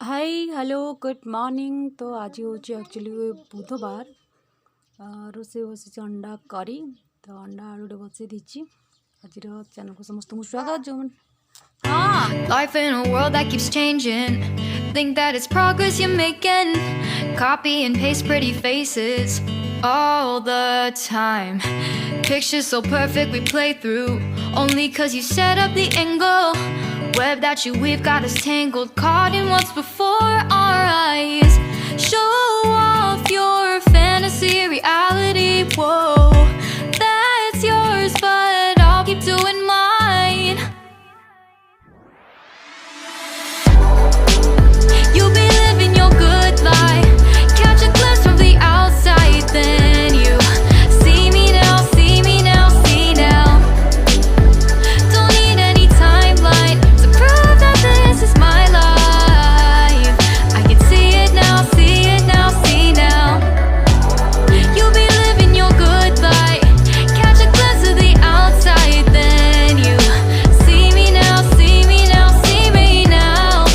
Hi hello good morning. तो आज हूँ एक्चुअली बुधवार। रोसे बस अंडा करी तो अंडा आलूटे बसई दी। आज चैनल को समस्त स्वागत जो Life in a world that keeps changing. Think that it's progress you're making. Copy and paste pretty faces all the time. Pictures so perfect we play through only cause you set up the angle. Web that you weave got us tangled, caught in what's before our eyes. Show off your fantasy reality. Whoa, that's yours, but I'll keep doing mine. You'll be living your good life. Catch a glimpse from the outside, then you see me now, see me now, see now. Don't need any timeline to prove that this is my life. I can see it now, see it now, see now. You'll be living your good life. Catch a glimpse of the outside, then you see me now, see me now, see me now.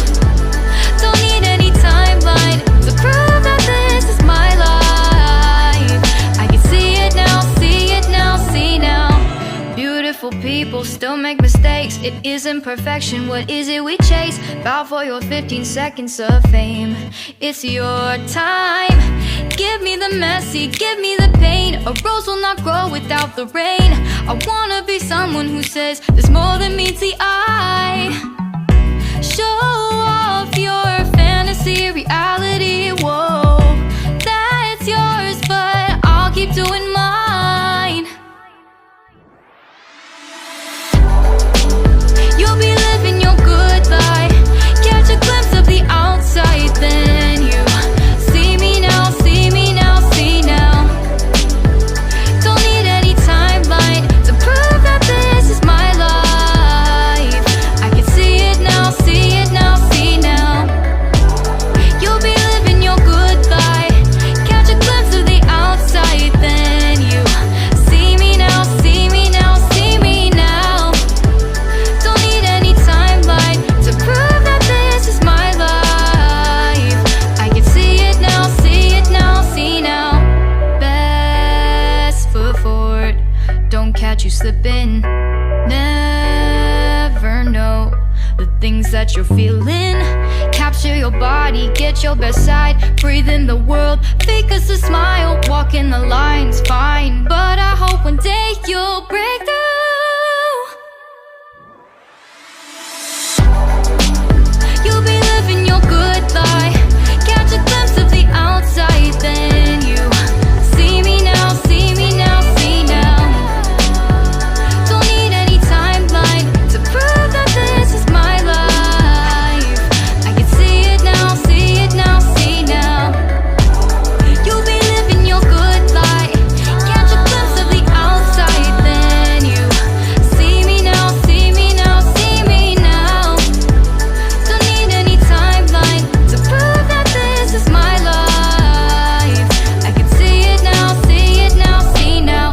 Don't need any timeline to prove that this is my life. I can see it now, see it now, see now. Beautiful people still make mistakes. It isn't perfection, what is it we chase? Bow for your 15 seconds of fame. It's your time. Give me the messy, give me the pain. A rose will not grow without the rain. I wanna be someone who says there's more than meets the eye. Show off your fantasy reality. Whoa, that's yours, but I'll keep doing mine. You'll be living your good life. Catch a glimpse of the outside, then you see me now, see me now, see now. Don't need any timeline to prove that this is my life. I can see it now, see it now, see now. You'll be living your good life. Catch a glimpse of the outside, then you see me now, see me now, see me now. Don't need any timeline to prove that this is my life. I can see it now, see it now, see now. Best foot forward, don't catch you slipping. Never know the things that you're feeling. Capture your body, get your best side. Breathe in the world, fake us a smile. Walk in the lines, fine, but I hope one day you'll break through. You'll be living your good life. Catch a glimpse of the outside, then you see me now, see me now, see now. Don't need any timeline to prove that this is my life. I can see it now, see it now, see now. You'll be living your good life. Catch a glimpse of the outside, then you see me now, see me now, see me now. Don't need any timeline to prove that this is my life. I can see it now, see it now, see now.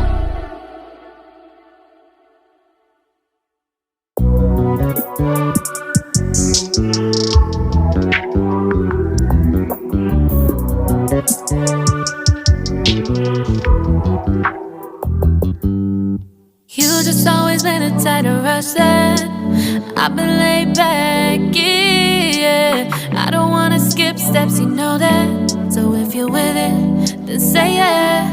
You just always been a tighter rush that I've been laid back, yeah. I don't wanna skip steps, you know that. So if you're with it, then say yeah.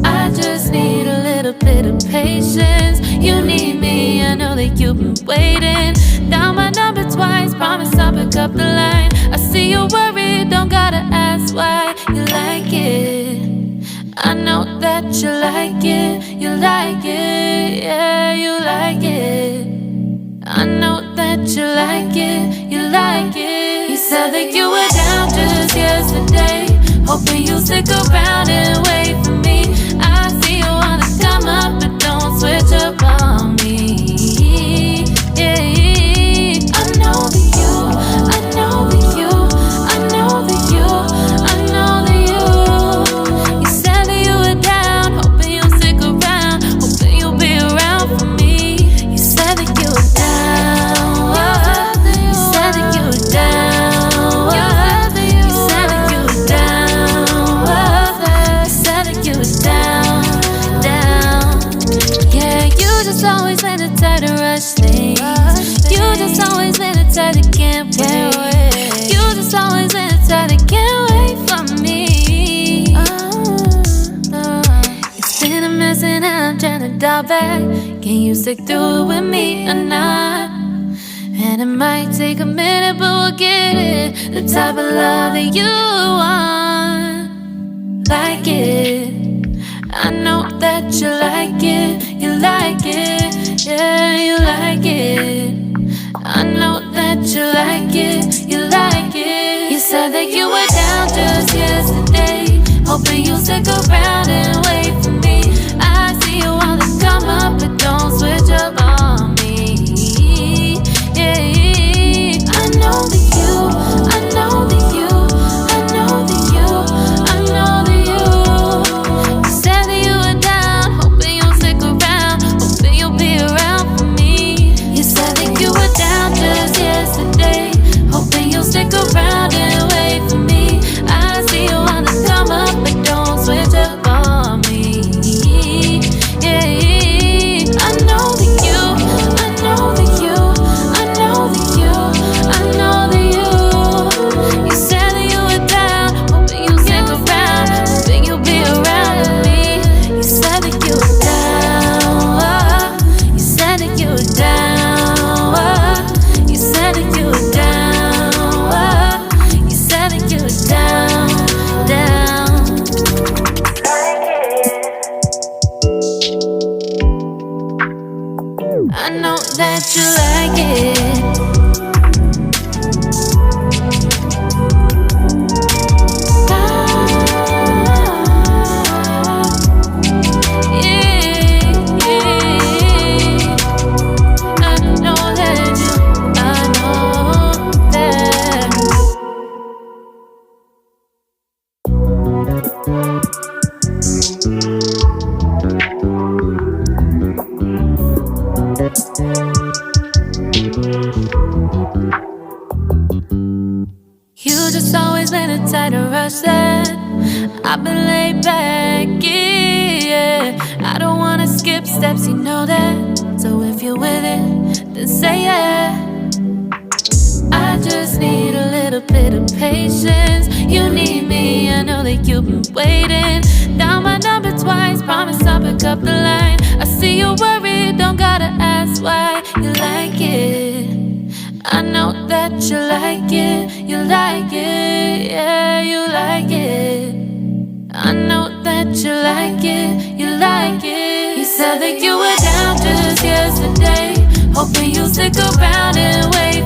I just need a little bit of patience. You need me, I know that you've been waiting. Down my number twice, promise I'll pick up the line. I see you worried, don't gotta ask why. You like it, I know that you like it. You like it, yeah, you like it. I know that you like it, you like it. You said that you were down just yesterday, hoping you'll stick around and wait for me. I see you wanna come up, but don't switch up on me. Yeah, I know that you, I know that you, I know that you, I know that you. You said that you were down, hoping you'll stick around, hoping you'll be around for me. You said that you were down, you said that you were down. dial back. Can you stick through it with me or not? And it might take a minute, but we'll get it. The type of love that you want. Like it, I know that you like it. You like it, yeah, you like it. I know that you like it. You like it. You said that you were down just yesterday, hoping you'll stick around and wait for me. I see you wanna come up, but don't switch up on me. Yeah, I know that you, I know that you, I know that you, I know that you. You said that you were down, hoping you'll stick around, hoping you'll be around for me. You said that you were down just yesterday, hoping you'll stick around and wait for me. I see you wanna come up, but don't switch up on me. Yeah, I know that you, I know that you, I know that you, I know that you. You said that you were down, hoping you'll stick around, hoping you'll be around with me. You said that you were down, you said that you were down, you said that you were down, you said that you were down, down. I know that you like it. You just always been a tighter rush that I've been laid back, yeah. I don't wanna skip steps, you know that. So if you're with it, then say yeah. I just need a little bit of patience. You need me, I know that you've been waiting. Down my number twice, promise I'll pick up the line. I see you worried, don't gotta ask why. You like it, I know that you like it. You like it, yeah, you like it. I know that you like it. You like it. You said that you were down just yesterday, hoping you'll stick around and wait